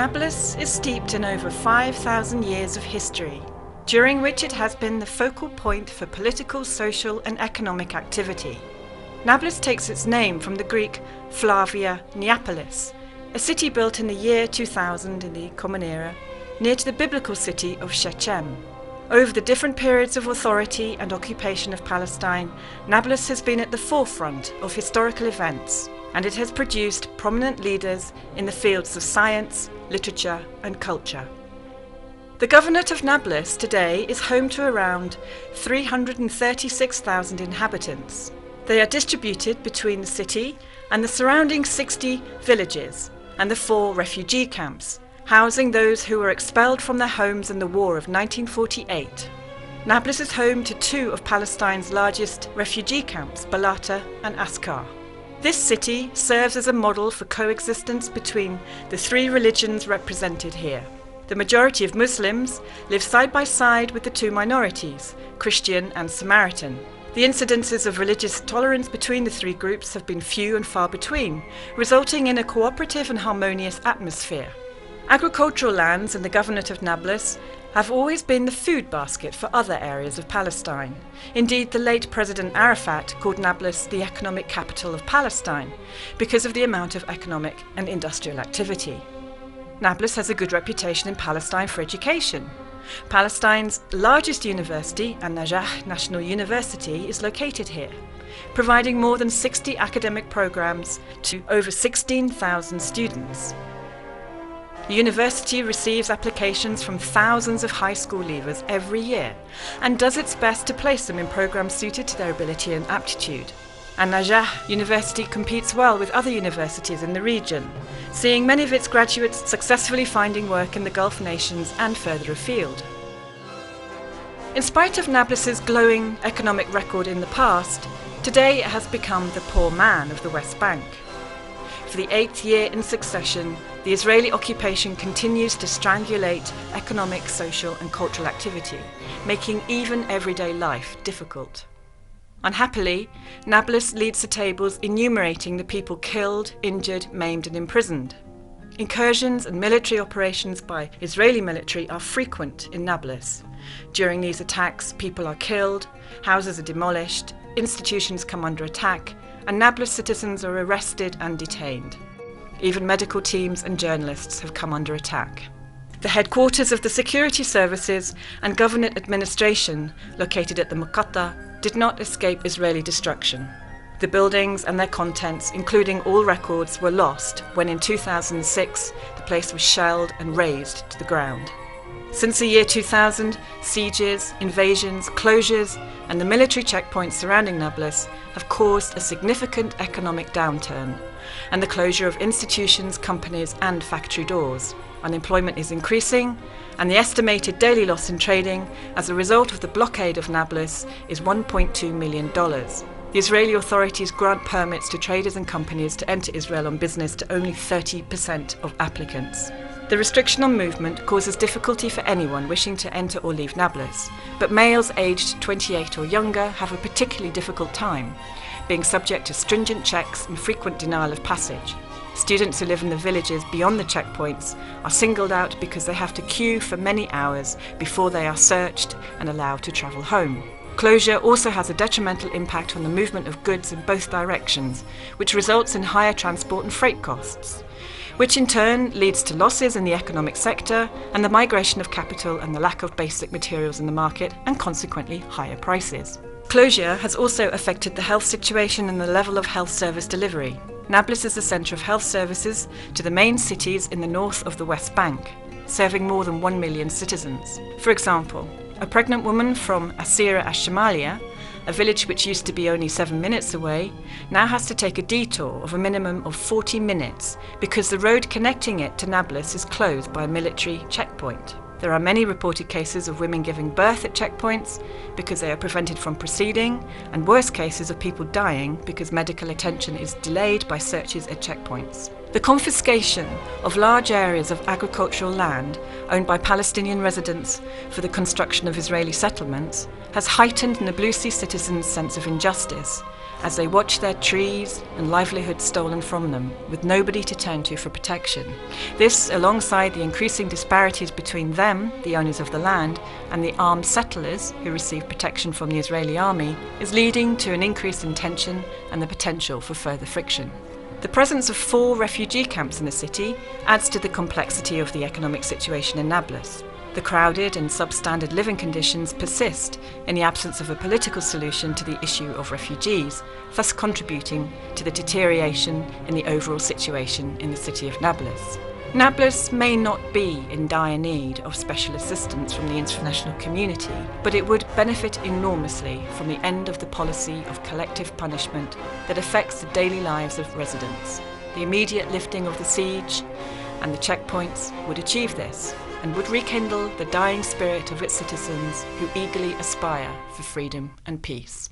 Nablus is steeped in over 5,000 years of history, during which it has been the focal point for political, social and economic activity. Nablus takes its name from the Greek Flavia Neapolis, a city built in the year 2000 in the Common Era, near to the biblical city of Shechem. Over the different periods of authority and occupation of Palestine, Nablus has been at the forefront of historical events, and it has produced prominent leaders in the fields of science, literature and culture. The Governorate of Nablus today is home to around 336,000 inhabitants. They are distributed between the city and the surrounding 60 villages and the 4 refugee camps, housing those who were expelled from their homes in the war of 1948. Nablus is home to 2 of Palestine's largest refugee camps, Balata and Askar. This city serves as a model for coexistence between the 3 religions represented here. The majority of Muslims live side by side with the 2 minorities, Christian and Samaritan. The incidences of religious tolerance between the 3 groups have been few and far between, resulting in a cooperative and harmonious atmosphere. Agricultural lands in the Governorate of Nablus have always been the food basket for other areas of Palestine. Indeed, the late President Arafat called Nablus the economic capital of Palestine because of the amount of economic and industrial activity. Nablus has a good reputation in Palestine for education. Palestine's largest university, AnNimer National University, is located here, providing more than 60 academic programs to over 16,000 students. The university receives applications from thousands of high school leavers every year and does its best to place them in programs suited to their ability and aptitude. AnNimer University competes well with other universities in the region, seeing many of its graduates successfully finding work in the Gulf nations and further afield. In spite of Nablus's glowing economic record in the past, today it has become the poor man of the West Bank. For the 8th year in succession, the Israeli occupation continues to strangulate economic, social and cultural activity, making even everyday life difficult. Unhappily, Nablus leads the tables enumerating the people killed, injured, maimed and imprisoned. Incursions and military operations by Israeli military are frequent in Nablus. During these attacks, people are killed, houses are demolished, institutions come under attack, and Nablus citizens are arrested and detained. Even medical teams and journalists have come under attack. The headquarters of the security services and governorate administration, located at the Muqatta, did not escape Israeli destruction. The buildings and their contents, including all records, were lost when in 2006 the place was shelled and razed to the ground. Since the year 2000, sieges, invasions, closures and the military checkpoints surrounding Nablus have caused a significant economic downturn and the closure of institutions, companies and factory doors. Unemployment is increasing, and the estimated daily loss in trading as a result of the blockade of Nablus is $1.2 million. The Israeli authorities grant permits to traders and companies to enter Israel on business to only 30% of applicants. The restriction on movement causes difficulty for anyone wishing to enter or leave Nablus, but males aged 28 or younger have a particularly difficult time, being subject to stringent checks and frequent denial of passage. Students who live in the villages beyond the checkpoints are singled out because they have to queue for many hours before they are searched and allowed to travel home. Closure also has a detrimental impact on the movement of goods in both directions, which results in higher transport and freight costs, which in turn leads to losses in the economic sector and the migration of capital and the lack of basic materials in the market and consequently higher prices. Closure has also affected the health situation and the level of health service delivery. Nablus is the centre of health services to the main cities in the north of the West Bank, serving more than 1 million citizens. For example, a pregnant woman from Asira Ash-Shamalia, a village which used to be only 7 minutes away, now has to take a detour of a minimum of 40 minutes because the road connecting it to Nablus is closed by a military checkpoint. There are many reported cases of women giving birth at checkpoints because they are prevented from proceeding, and worse cases of people dying because medical attention is delayed by searches at checkpoints. The confiscation of large areas of agricultural land owned by Palestinian residents for the construction of Israeli settlements has heightened Nablusi citizens' sense of injustice as they watch their trees and livelihoods stolen from them, with nobody to turn to for protection. This, alongside the increasing disparities between them, the owners of the land, and the armed settlers who receive protection from the Israeli army, is leading to an increase in tension and the potential for further friction. The presence of 4 refugee camps in the city adds to the complexity of the economic situation in Nablus. The crowded and substandard living conditions persist in the absence of a political solution to the issue of refugees, thus contributing to the deterioration in the overall situation in the city of Nablus. Nablus may not be in dire need of special assistance from the international community, but it would benefit enormously from the end of the policy of collective punishment that affects the daily lives of residents. The immediate lifting of the siege and the checkpoints would achieve this, and would rekindle the dying spirit of its citizens who eagerly aspire for freedom and peace.